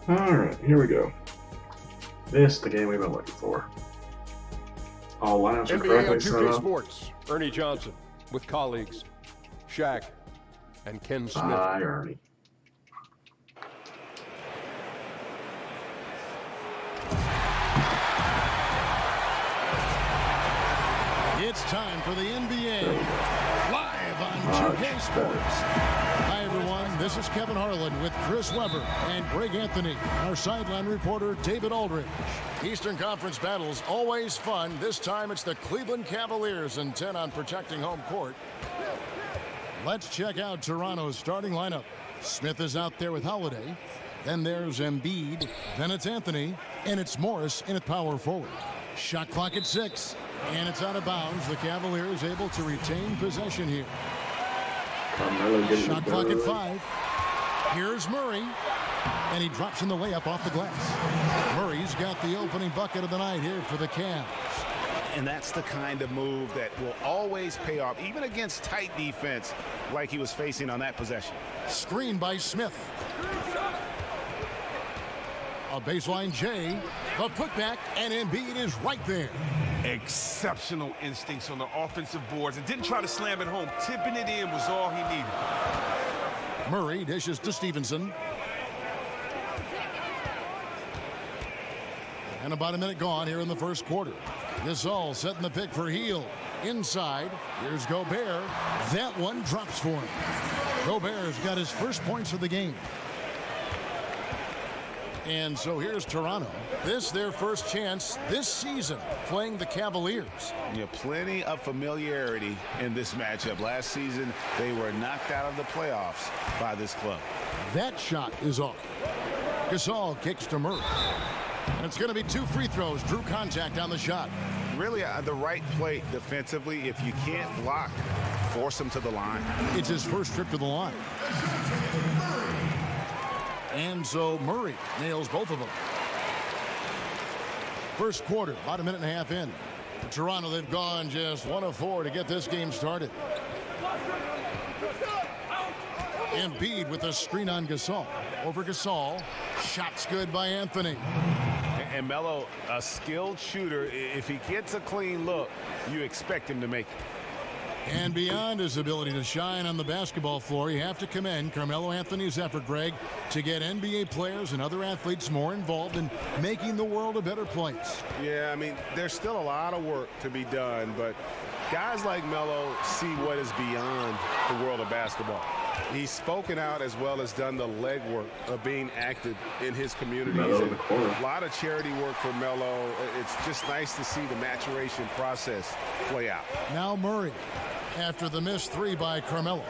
Alright, here we go. This is the game we've been looking for. All lineups are correctly set NBAB2K up. Sports, Ernie Johnson with colleagues Shaq and Ken Smith. Hi, Ernie. It's time for the NBA, live on 2K Sports. Hi, everyone. This is Kevin Harlan with Chris Webber and Greg Anthony. Our sideline reporter, David Aldridge. Eastern Conference battles, always fun. This time, it's the Cleveland Cavaliers, intent on protecting home court. Let's check out Toronto's starting lineup. Smith is out there with Holiday. Then there's Embiid. Then it's Anthony. And it's Morris in at power forward. Shot clock at 6. And it's out of bounds. The Cavaliers able to retain possession here. Shot clock at 5. Here's Murray. And he drops in the layup off the glass. Murray's got the opening bucket of the night here for the Cavs. And that's the kind of move that will always pay off, even against tight defense like he was facing on that possession. Screen by Smith. A baseline J. The putback, and Embiid is right there. Exceptional instincts on the offensive boards and didn't try to slam it home. Tipping it in was all he needed. Murray dishes to Stevenson. And about a minute gone here in the first quarter. Gasol setting the pick for Heel. Inside, here's Gobert. That one drops for him. Gobert's got his first points of the game. And so here's Toronto. This their first chance this season playing the Cavaliers. Yeah, plenty of familiarity in this matchup. Last season, they were knocked out of the playoffs by this club. That shot is off. Gasol kicks to Murray. And it's going to be 2 free throws. Drew contact on the shot. Really, the right play defensively. If you can't block, force him to the line. It's his first trip to the line. And so Murray nails both of them. First quarter, about a minute and a half in. For Toronto, they've gone just 1 of 4 to get this game started. Embiid with a screen on Gasol. Over Gasol. Shots good by Anthony. And Melo, a skilled shooter. If he gets a clean look, you expect him to make it. And beyond his ability to shine on the basketball floor, you have to commend Carmelo Anthony's effort, Greg, to get NBA players and other athletes more involved in making the world a better place. Yeah, I mean, there's still a lot of work to be done, but guys like Melo see what is beyond the world of basketball. He's spoken out as well as done the legwork of being active in his communities. And a lot of charity work for Melo. It's just nice to see the maturation process play out. Now Murray after the missed 3 by Carmelo.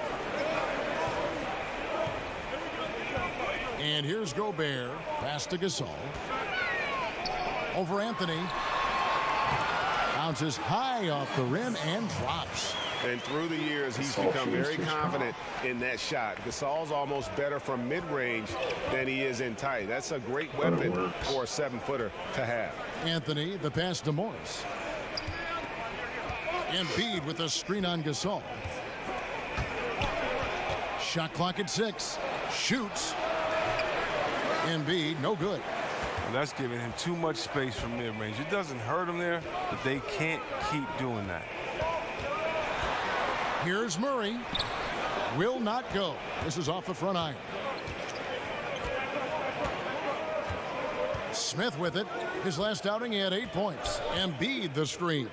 And here's Gobert. Pass to Gasol. Over Anthony. Bounces high off the rim and drops. And through the years, he's become very confident in that shot. Gasol's almost better from mid-range than he is in tight. That's a great weapon for a 7-footer to have. Anthony, the pass to Morris. Embiid with a screen on Gasol. Shot clock at 6. Shoots. Embiid, no good. And that's giving him too much space from mid-range. It doesn't hurt him there, but they can't keep doing that. Here's Murray. Will not go. This is off the front iron. Smith with it. His last outing, he had 8 points. Embiid the screen.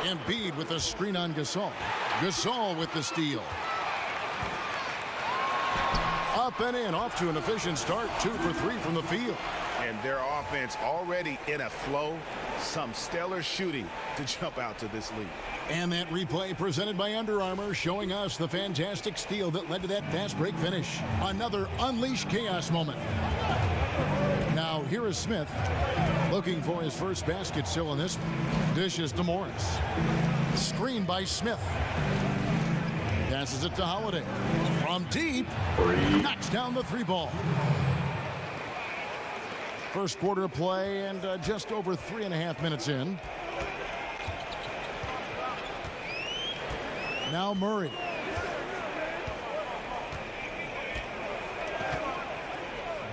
Embiid with the screen on Gasol. Gasol with the steal. Up and in, off to an efficient start. 2 for 3 from the field. And their offense already in a flow. Some stellar shooting to jump out to this lead. And that replay presented by Under Armour, showing us the fantastic steal that led to that fast break finish. Another unleashed chaos moment. Now here is Smith looking for his first basket still in this one. Dishes to Morris. Screen by Smith. Passes it to Holiday. From deep. Knocks down the 3 ball. First quarter of play and just over 3.5 minutes in. Now Murray.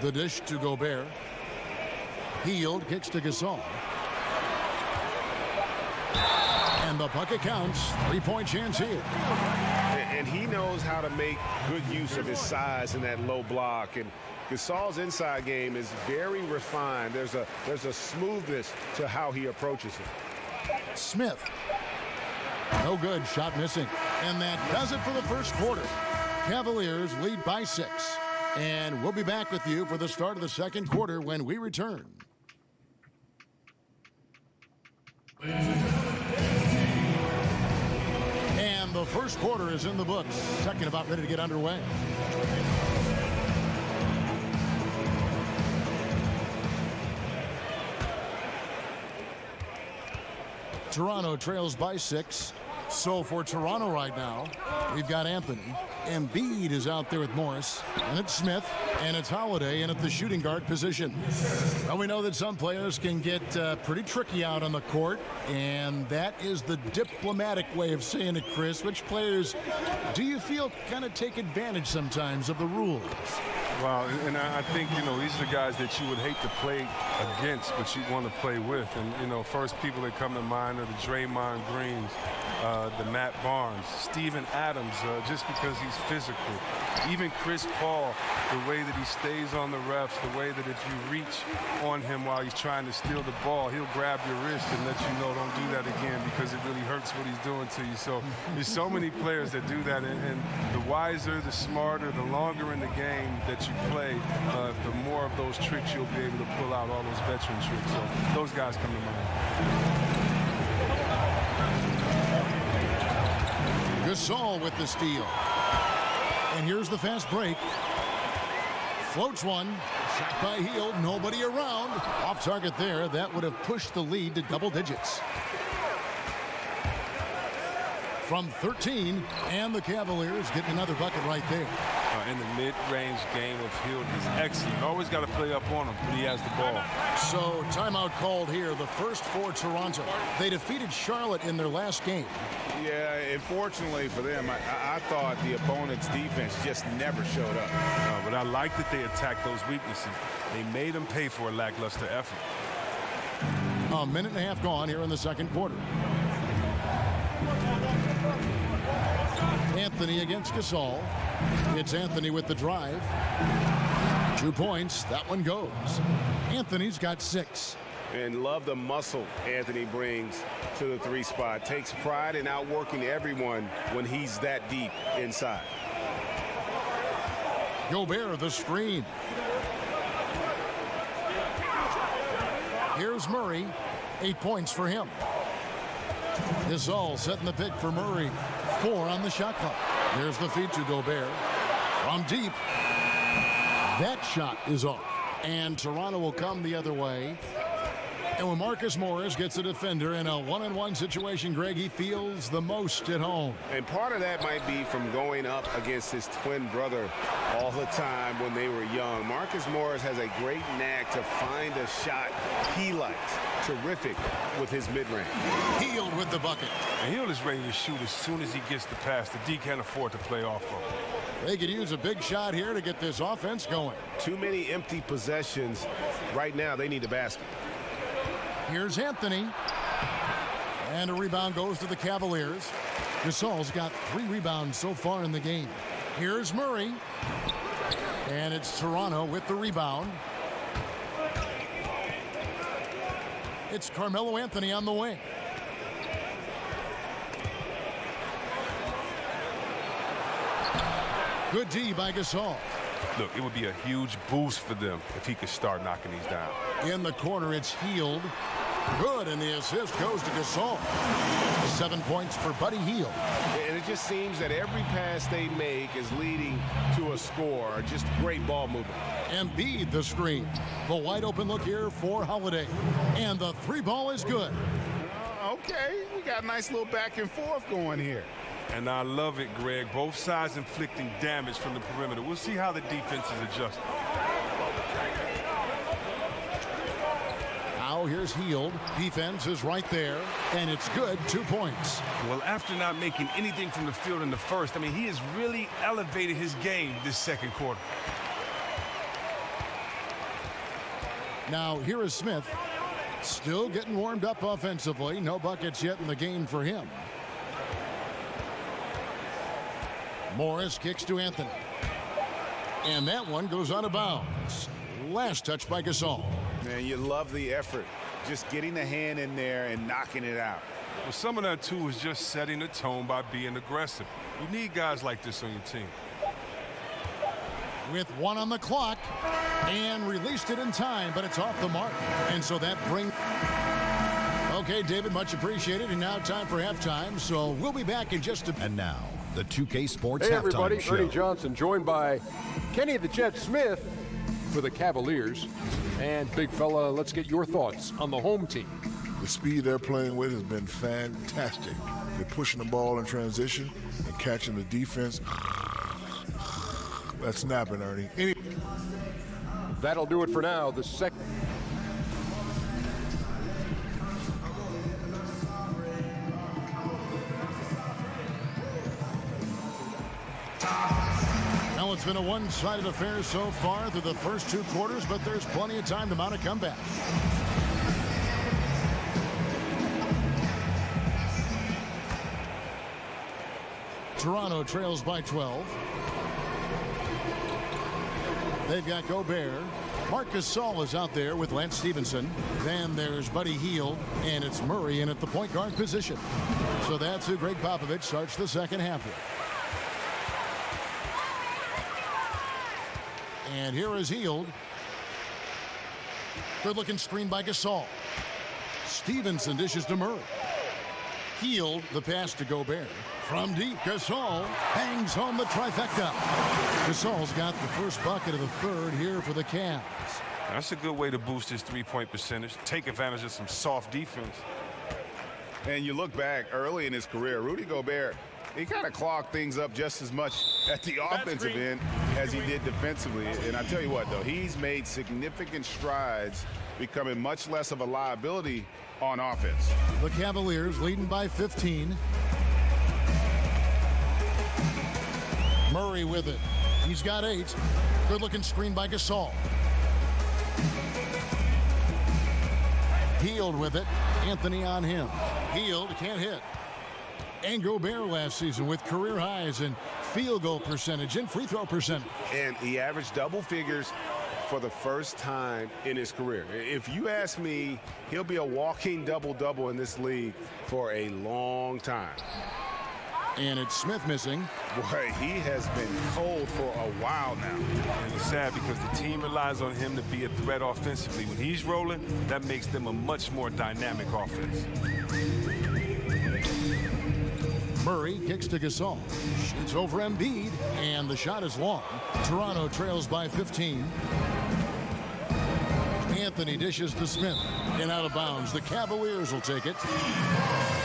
The dish to Gobert. Hield kicks to Gasol. And the bucket counts. 3-point chance here. And he knows how to make good use of his size in that low block. And Gasol's inside game is very refined. There's a smoothness to how he approaches it. Smith. No good. Shot missing. And that does it for the first quarter. Cavaliers lead by 6. And we'll be back with you for the start of the second quarter when we return. And the first quarter is in the books. Second about ready to get underway. Toronto trails by 6. So for Toronto right now, we've got Anthony. Embiid is out there with Morris. And it's Smith. And it's Holiday in at the shooting guard position. Well, we know that some players can get pretty tricky out on the court. And that is the diplomatic way of saying it, Chris. Which players do you feel kind of take advantage sometimes of the rules? Well, and I think, these are the guys that you would hate to play against, but you want to play with. And, first people that come to mind are the Draymond Greens, the Matt Barnes, Steven Adams, just because he's physical. Even Chris Paul, the way that he stays on the refs, the way that if you reach on him while he's trying to steal the ball, he'll grab your wrist and let you know don't do that again because it really hurts what he's doing to you. So there's so many players that do that, and the wiser, the smarter, the longer in the game that you play, the more of those tricks you'll be able to pull out, all those veteran tricks. So those guys come to mind. Gasol with the steal. And here's the fast break. Floats one. Shot by Hield. Nobody around. Off target there. That would have pushed the lead to double digits. From 13. And the Cavaliers getting another bucket right there. In the mid-range game of Hield, he's excellent. Always got to play up on him when he has the ball. So timeout called here. The first for Toronto. They defeated Charlotte in their last game. Yeah, unfortunately for them, I thought the opponent's defense just never showed up. But I like that they attacked those weaknesses. They made them pay for a lackluster effort. A minute and a half gone here in the second quarter. Anthony against Gasol. It's Anthony with the drive. 2 points. That one goes. Anthony's got 6. And love the muscle Anthony brings to the 3 spot. Takes pride in outworking everyone when he's that deep inside. Gobert the screen. Here's Murray. 8 points for him. Gasol setting the pick for Murray. 4 on the shot clock. There's the feed to Gobert. From deep. That shot is off. And Toronto will come the other way. And when Marcus Morris gets a defender in a one-on-one situation, Greg, he feels the most at home. And part of that might be from going up against his twin brother all the time when they were young. Marcus Morris has a great knack to find a shot he likes. Terrific with his mid-range. Hield with the bucket. And Hield is ready to shoot as soon as he gets the pass. The D can't afford to play off of him. They could use a big shot here to get this offense going. Too many empty possessions. Right now, they need a basket. Here's Anthony. And a rebound goes to the Cavaliers. Gasol's got 3 rebounds so far in the game. Here's Murray. And it's Toronto with the rebound. It's Carmelo Anthony on the wing. Good D by Gasol. Look, it would be a huge boost for them if he could start knocking these down. In the corner, it's Hield. Good, and the assist goes to Gasol. 7 points for Buddy Hield. And it just seems that every pass they make is leading to a score. Just great ball movement. Embiid the screen. The wide open look here for Holiday. And the 3 ball is good. Okay, we got a nice little back and forth going here. And I love it, Greg. Both sides inflicting damage from the perimeter. We'll see how the defense is adjusting. Now here's Hield. Defense is right there. And it's good. 2 points. Well, after not making anything from the field in the first, I mean, he has really elevated his game this second quarter. Now here is Smith. Still getting warmed up offensively. No buckets yet in the game for him. Morris kicks to Anthony. And that one goes out of bounds. Last touch by Gasol. Man, you love the effort. Just getting the hand in there and knocking it out. Well, some of that, too, is just setting the tone by being aggressive. You need guys like this on your team. With 1 on the clock, and released it in time, but it's off the mark. And so that brings... Okay, David, much appreciated. And now time for halftime, so we'll be back in just a... And now, the 2K Sports Hey, Halftime everybody. Show. Ernie Johnson, joined by Kenny the Jet Smith for the Cavaliers. And, big fella, let's get your thoughts on the home team. The speed they're playing with has been fantastic. They're pushing the ball in transition and catching the defense. That's snapping, Ernie. That'll do it for now. The second. Now it's been a one-sided affair so far through the first 2 quarters, but there's plenty of time to mount a comeback. Toronto trails by 12. They've got Gobert. Marc Gasol is out there with Lance Stevenson. Then there's Buddy Hield, and it's Murray in at the point guard position. So that's who Greg Popovich starts the second half with. And here is Hield. Good-looking screen by Gasol. Stevenson dishes to Murray. Hield, the pass to Gobert. From deep, Gasol hangs home the trifecta. Gasol's got the first bucket of the third here for the Cavs. That's a good way to boost his three-point percentage. Take advantage of some soft defense. And you look back early in his career, Rudy Gobert, he kind of clogged things up just as much at the offensive end as he did defensively. And I tell you what, though, he's made significant strides, becoming much less of a liability on offense. The Cavaliers leading by 15. Murray with it. He's got 8. Good-looking screen by Gasol. Hield with it. Anthony on him. Hield can't hit. And Gobert last season with career highs in field goal percentage and free throw percentage. And he averaged double figures for the first time in his career. If you ask me, he'll be a walking double-double in this league for a long time. And it's Smith missing. Boy, he has been cold for a while now. And it's sad because the team relies on him to be a threat offensively. When he's rolling, that makes them a much more dynamic offense. Murray kicks to Gasol. Shoots over Embiid, and the shot is long. Toronto trails by 15. Anthony dishes to Smith. And out of bounds. The Cavaliers will take it.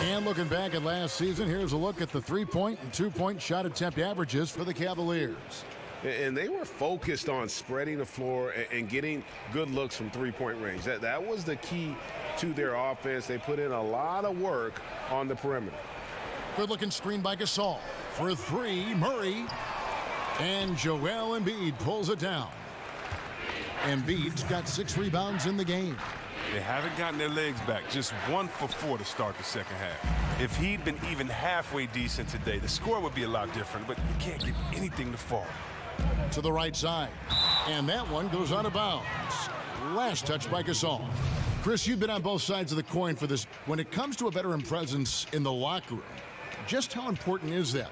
And looking back at last season, here's a look at the 3-point and 2-point shot attempt averages for the Cavaliers. And they were focused on spreading the floor and getting good looks from three-point range. That was the key to their offense. They put in a lot of work on the perimeter. Good-looking screen by Gasol. For 3, Murray. And Joel Embiid pulls it down. Embiid's got 6 rebounds in the game. They haven't gotten their legs back. Just 1 for 4 to start the second half. If he'd been even halfway decent today, the score would be a lot different, but you can't get anything to fall. To the right side. And that one goes out of bounds. Last touch by Gasol. Chris, you've been on both sides of the coin for this. When it comes to a veteran presence in the locker room, just how important is that?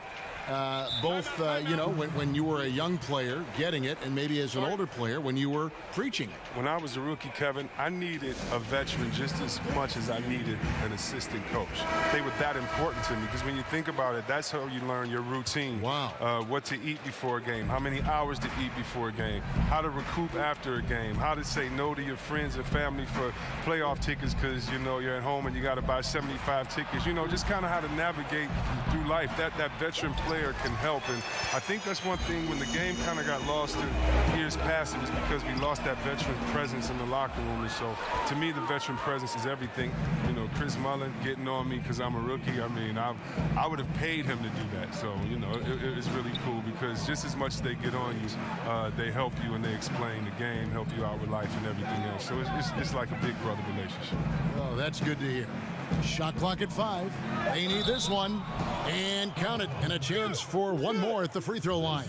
You know, when you were a young player getting it, and maybe as an older player when you were preaching it. When I was a rookie, Kevin, I needed a veteran just as much as I needed an assistant coach. They were that important to me because when you think about it, that's how you learn your routine. Wow. What to eat before a game, how many hours to eat before a game, how to recoup after a game, how to say no to your friends and family for playoff tickets because, you know, you're at home and you got to buy 75 tickets. You know, just kind of how to navigate through life. That veteran player player can help. And I think that's one thing when the game kind of got lost in years past, it was because we lost that veteran presence in the locker room. And so, to me, the veteran presence is everything. You know, Chris Mullin getting on me because I'm a rookie. I mean, I would have paid him to do that. So, you know, it's really cool because just as much as they get on you, they help you and they explain the game, help you out with life and everything else. So it's like a big brother relationship. Oh, that's good to hear. Shot clock at 5. They need this one. And count it. And a chance for one more at the free throw line.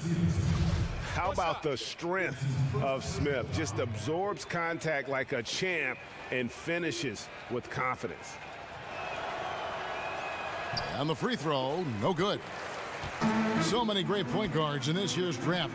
How about the strength of Smith? Just absorbs contact like a champ and finishes with confidence. And the free throw, no good. So many great point guards in this year's draft.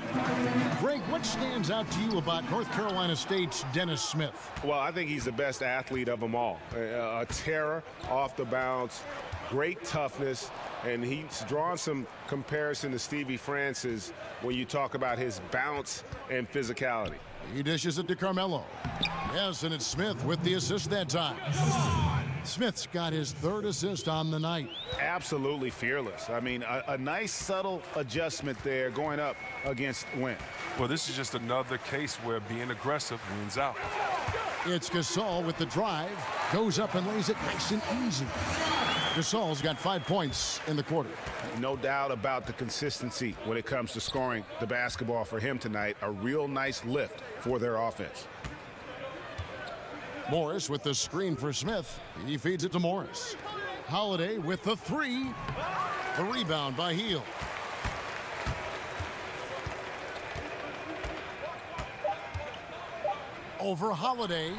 Greg, what stands out to you about North Carolina State's Dennis Smith? Well, I think he's the best athlete of them all. A terror off the bounce, great toughness, and he's drawn some comparison to Stevie Francis when you talk about his bounce and physicality. He dishes it to Carmelo. Yes, and it's Smith with the assist that time. Smith's got his 3rd assist on the night. Absolutely fearless. I mean, a nice subtle adjustment there going up against Wynn. Well, this is just another case where being aggressive wins out. It's Gasol with the drive. Goes up and lays it nice and easy. Gasol's got 5 points in the quarter. No doubt about the consistency when it comes to scoring the basketball for him tonight. A real nice lift for their offense. Morris with the screen for Smith. He feeds it to Morris. Holiday with the 3. A rebound by Hield. Over Holiday.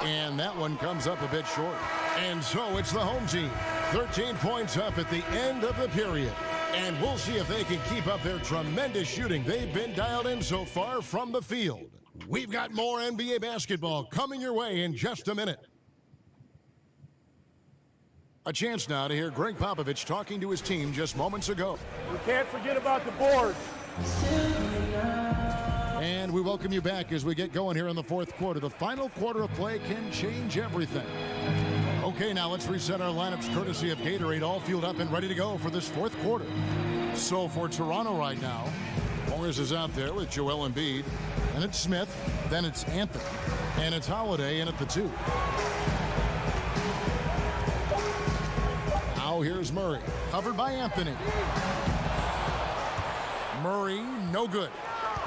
And that one comes up a bit short. And so it's the home team. 13 points up at the end of the period. And we'll see if they can keep up their tremendous shooting. They've been dialed in so far from the field. We've got more NBA basketball coming your way in just a minute. A chance now to hear Greg Popovich talking to his team just moments ago. We can't forget about the board. And we welcome you back as we get going here in the 4th quarter. The final quarter of play can change everything. Okay, now let's reset our lineups courtesy of Gatorade, all fueled up and ready to go for this 4th quarter. So for Toronto right now, Morris is out there with Joel Embiid. And it's Smith, then it's Anthony, and it's Holiday in at the 2. Now here's Murray, covered by Anthony. Murray, no good.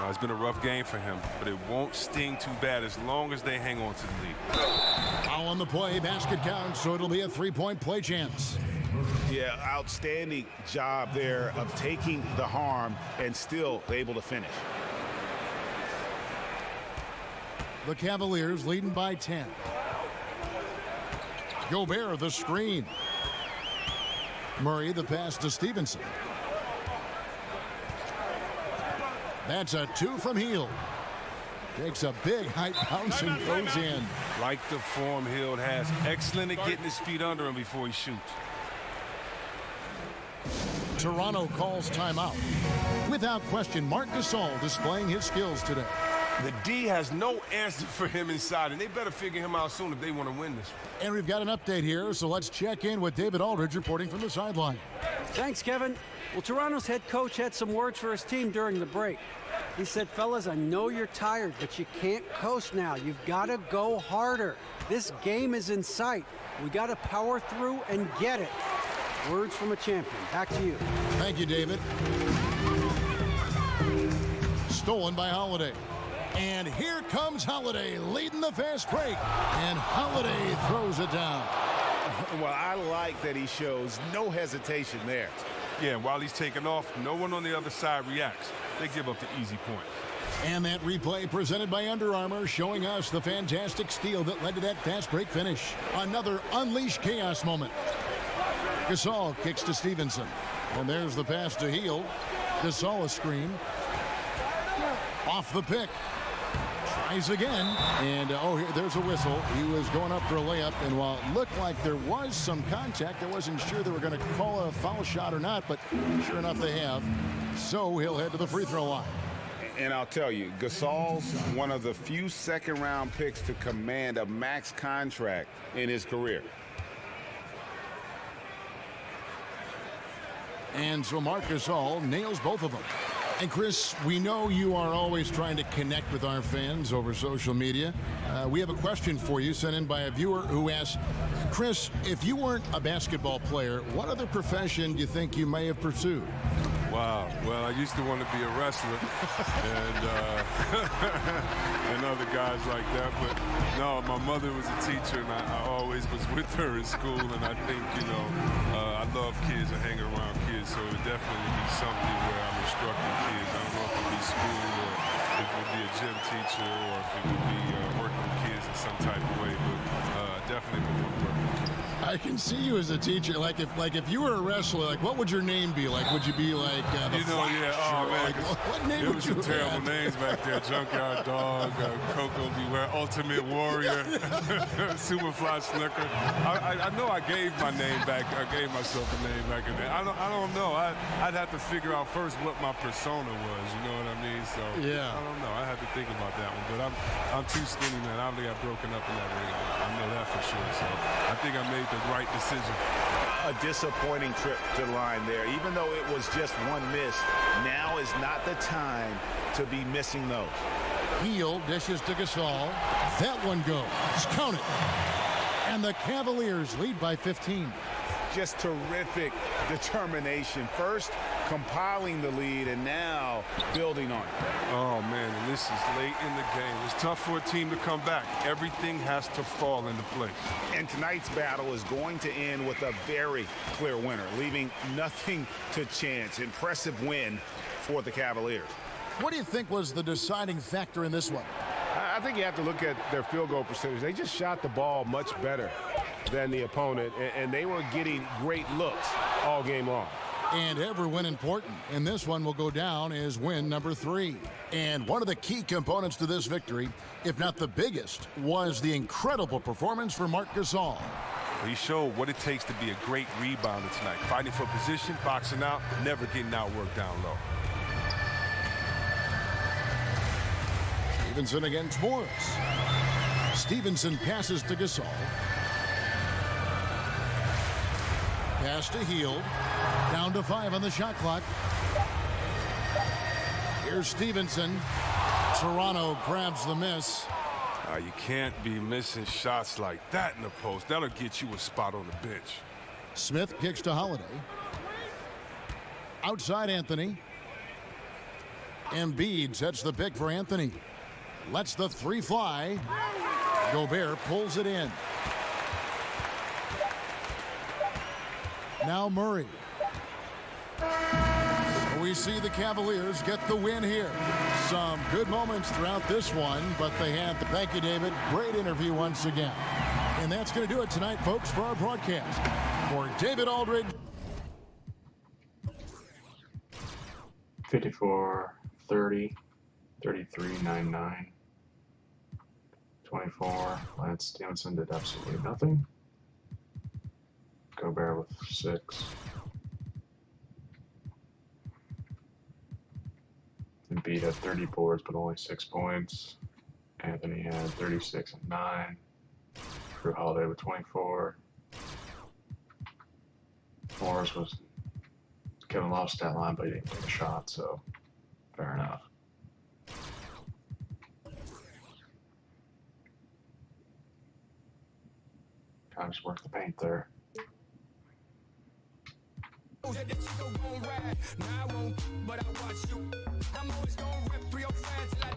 It's been a rough game for him, but it won't sting too bad as long as they hang on to the lead. Foul on the play, basket count, so it'll be a 3-point play chance. Yeah, outstanding job there of taking the harm and still able to finish. The Cavaliers leading by 10. Gobert the screen. Murray the pass to Stevenson. That's a 2 from Hield. Takes a big height bounce and goes in. Like the form Hield has. Excellent at getting his feet under him before he shoots. Toronto calls timeout. Without question, Marc Gasol displaying his skills today. The D has no answer for him inside, and they better figure him out soon if they want to win this. And we've got an update here, so let's check in with David Aldridge reporting from the sideline. Thanks, Kevin. Well, Toronto's head coach had some words for his team during the break. He said, fellas, I know you're tired, but you can't coast now. You've got to go harder. This game is in sight. We got to power through and get it. Words from a champion. Back to you. Thank you, David. Stolen by Holiday. And here comes Holiday leading the fast break. And Holiday throws it down. Well, I like that he shows no hesitation there. Yeah, while he's taking off, no one on the other side reacts. They give up the easy point. And that replay presented by Under Armour showing us the fantastic steal that led to that fast break finish. Another Unleash Chaos moment. Gasol kicks to Stevenson. And there's the pass to Hield. Gasol a screen. Off the pick. Tries again. And, there's a whistle. He was going up for a layup. And while it looked like there was some contact, I wasn't sure they were going to call a foul shot or not. But sure enough, they have. So he'll head to the free throw line. And I'll tell you, Gasol's one of the few second-round picks to command a max contract in his career. And so Marc Gasol nails both of them. And Chris, we know you are always trying to connect with our fans over social media. We have a question for you sent in by a viewer who asks, Chris, if you weren't a basketball player, what other profession do you think you may have pursued? Wow. Well, I used to want to be a wrestler and other guys like that. But no, my mother was a teacher, and I always was with her in school. And I think, I love kids and hanging around kids. So it would definitely be something where I'm instructing kids. I don't know if it would be school or if it would be a gym teacher or if it would be working with kids in some type of way. But definitely would want to work with kids. I can see you as a teacher. Like if you were a wrestler, like what would your name be? Like would you be like the Flash? Yeah. Oh man, like, what name would you have? There was some terrible names back there. Junkyard Dog, Coco Beware, Ultimate Warrior, Superfly Snooker. I know I gave my name back. I gave myself a name back in there. I don't know. I'd have to figure out first what my persona was. You know what I mean? So yeah. I don't know. I had to think about that one. But I'm too skinny, man. I got broken up in that ring. I know that for sure. So I think I made the right decision. A disappointing trip to the line there. Even though it was just one miss, now is not the time to be missing those. Hield dishes to Gasol. That one goes. Count it. And the Cavaliers lead by 15. Just terrific determination. First, compiling the lead, and now building on it. Oh, man, and this is late in the game. It's tough for a team to come back. Everything has to fall into place. And tonight's battle is going to end with a very clear winner, leaving nothing to chance. Impressive win for the Cavaliers. What do you think was the deciding factor in this one? I think you have to look at their field goal percentage. They just shot the ball much better than the opponent, and they were getting great looks all game long. And every win important, and this one will go down as win number 3. And one of the key components to this victory, if not the biggest, was the incredible performance for Marc Gasol. He showed what it takes to be a great rebounder tonight. Fighting for position, boxing out, never getting outworked down low. Stevenson against Morris. Stevenson passes to Gasol. Pass to Hield. Down to 5 on the shot clock. Here's Stevenson. Toronto grabs the miss. You can't be missing shots like that in the post. That'll get you a spot on the bench. Smith kicks to Holiday. Outside Anthony. Embiid sets the pick for Anthony. Lets the 3 fly. Gobert pulls it in. Now Murray. We see the Cavaliers get the win here. Some good moments throughout this one, but they had the thank you, David. Great interview once again. And that's going to do it tonight, folks, for our broadcast. For David Aldridge. 54-30, 33-9-9, 24. Lance Stevenson did absolutely nothing. Gobert with 6. Embiid had 30 boards, but only 6 points. Anthony had 36 and 9. Drew Holiday with 24. Morris was Kevin Love's stat line, but he didn't take a shot, so fair enough. Kind of just worked the paint there. That you go gon' ride. Now I won't, but I watch you. I'm always gon' rip through your fans till I